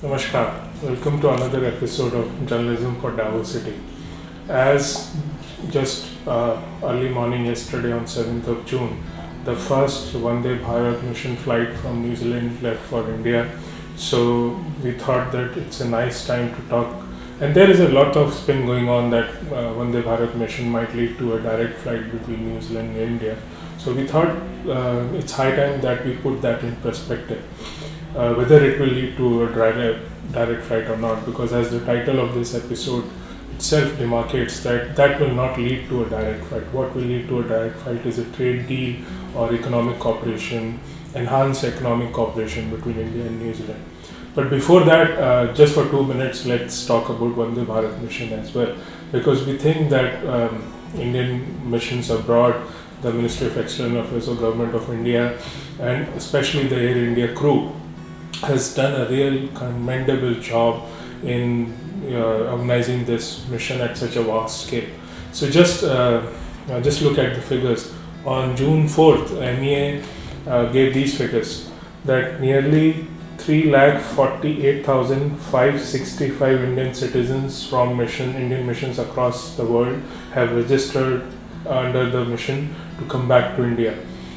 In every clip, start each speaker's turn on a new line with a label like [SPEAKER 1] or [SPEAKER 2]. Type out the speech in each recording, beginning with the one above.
[SPEAKER 1] Namaskar. Welcome to another episode of Journalism for Diversity. As just early morning yesterday on 7th of June, the first Vande Bharat mission flight from New Zealand left for India. So we thought that it's a nice time to talk. And there is a lot of spin going on that Vande Bharat mission might lead to a direct flight between New Zealand and India. So we thought it's high time that we put that in perspective. Whether it will lead to a direct flight or not, because as the title of this episode itself demarcates that will not lead to a direct flight. What will lead to a direct flight is a trade deal or economic cooperation, enhanced economic cooperation between India and New Zealand. But before that, just for 2 minutes, let's talk about Vande Bharat mission as well, because we think that Indian missions abroad, the Ministry of External Affairs or Government of India, and especially the Air India crew, has done a real commendable job in organizing this mission at such a vast scale. So just look at the figures. On June 4th, MEA gave these figures that nearly 3,48,565 Indian citizens from Indian missions across the world have registered under the mission to come back to India.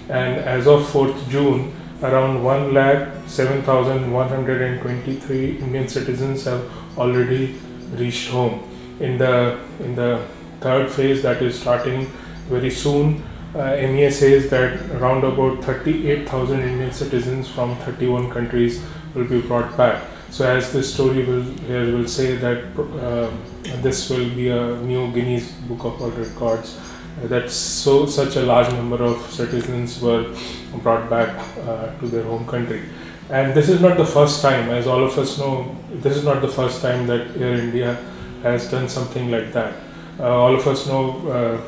[SPEAKER 1] And as of 4th June, around 1,07,123 Indian citizens have already reached home. In the third phase that is starting very soon, MEA says that around about 38,000 Indian citizens from 31 countries will be brought back. So as this story will say that this will be a new Guinness Book of World Records. Such a large number of citizens were brought back to their home country. And this is not the first time, as all of us know, this is not the first time that Air India has done something like that. All of us know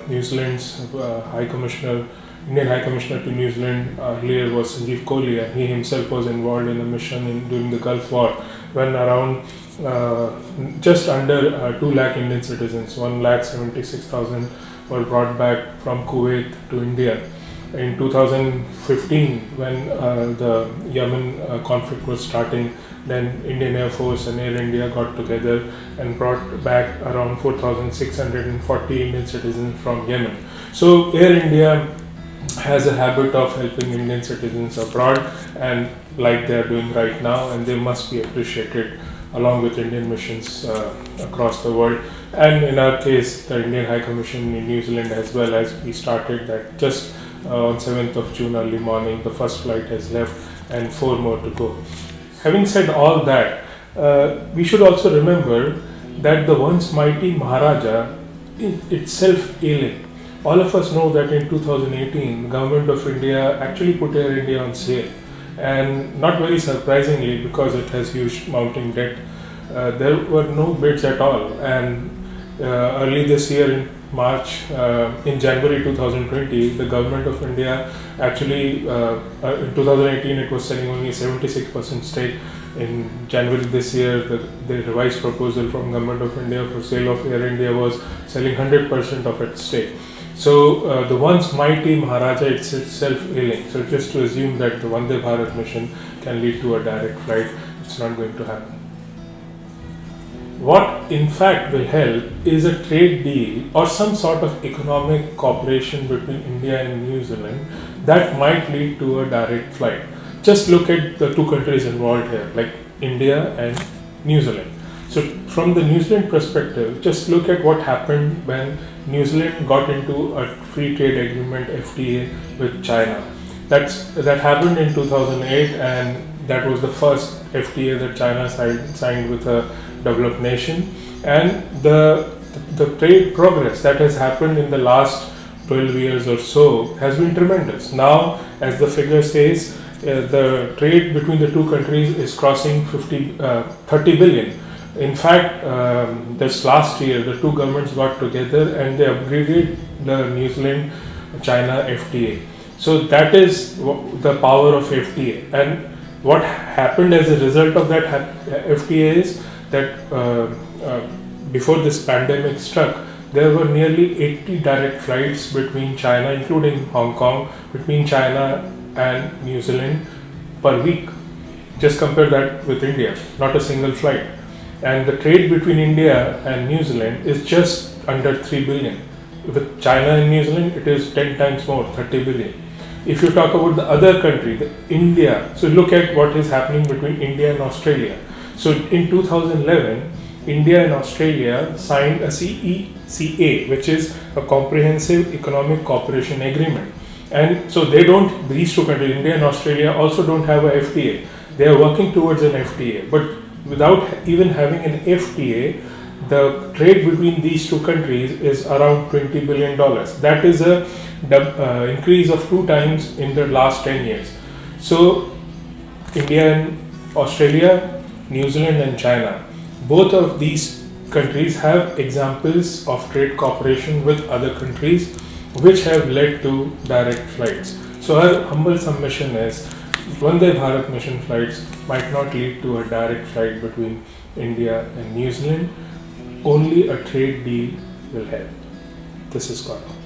[SPEAKER 1] New Zealand's Indian High Commissioner to New Zealand earlier was Sanjeev Kohli, and he himself was involved in a mission during the Gulf War when around just under 2 lakh Indian citizens, 1,76,000 were brought back from Kuwait to India. In 2015, when the Yemen conflict was starting, then Indian Air Force and Air India got together and brought back around 4,640 Indian citizens from Yemen. So Air India has a habit of helping Indian citizens abroad, and like they are doing right now, and they must be appreciated along with Indian missions across the world. And in our case, the Indian High Commission in New Zealand as well, as we started that just on 7th of June early morning, the first flight has left and 4 more to go. Having said all that, we should also remember that the once mighty Maharaja is itself ailing. All of us know that in 2018, the Government of India actually put Air India on sale. And not very surprisingly, because it has huge mounting debt, there were no bids at all. And early this year in January 2020, the Government of India actually, in 2018 it was selling only 76% stake. In January this year, the revised proposal from Government of India for sale of Air India was selling 100% of its stake. So the once mighty Maharaja is itself ailing. So just to assume that the Vande Bharat mission can lead to a direct flight, it's not going to happen. What in fact will help is a trade deal or some sort of economic cooperation between India and New Zealand that might lead to a direct flight. Just look at the two countries involved here, like India and New Zealand. So from the New Zealand perspective, just look at what happened when New Zealand got into a free trade agreement FTA with China. That happened in 2008, and that was the first FTA that China signed with a developed nation. And the trade progress that has happened in the last 12 years or so has been tremendous. Now, as the figure says, the trade between the two countries is crossing 30 billion. In fact, this last year, the two governments got together and they upgraded the New Zealand-China FTA. So that is the power of FTA. And what happened as a result of that FTA is that before this pandemic struck, there were nearly 80 direct flights between China, including Hong Kong, between China and New Zealand per week. Just compare that with India, not a single flight. And the trade between India and New Zealand is just under 3 billion. With China and New Zealand, it is 10 times more, 30 billion. If you talk about the other country, India, so look at what is happening between India and Australia. So in 2011, India and Australia signed a CECA, which is a Comprehensive Economic Cooperation Agreement. And so these two countries, India and Australia, also don't have a FTA. They are working towards an FTA. But without even having an FTA, the trade between these two countries is around $20 billion. That is a increase of 2 times in the last 10 years. So India and Australia, New Zealand and China, both of these countries have examples of trade cooperation with other countries which have led to direct flights. So our humble submission is Vande Bharat mission flights might not lead to a direct flight between India and New Zealand. Only a trade deal will help. This is Gaurav.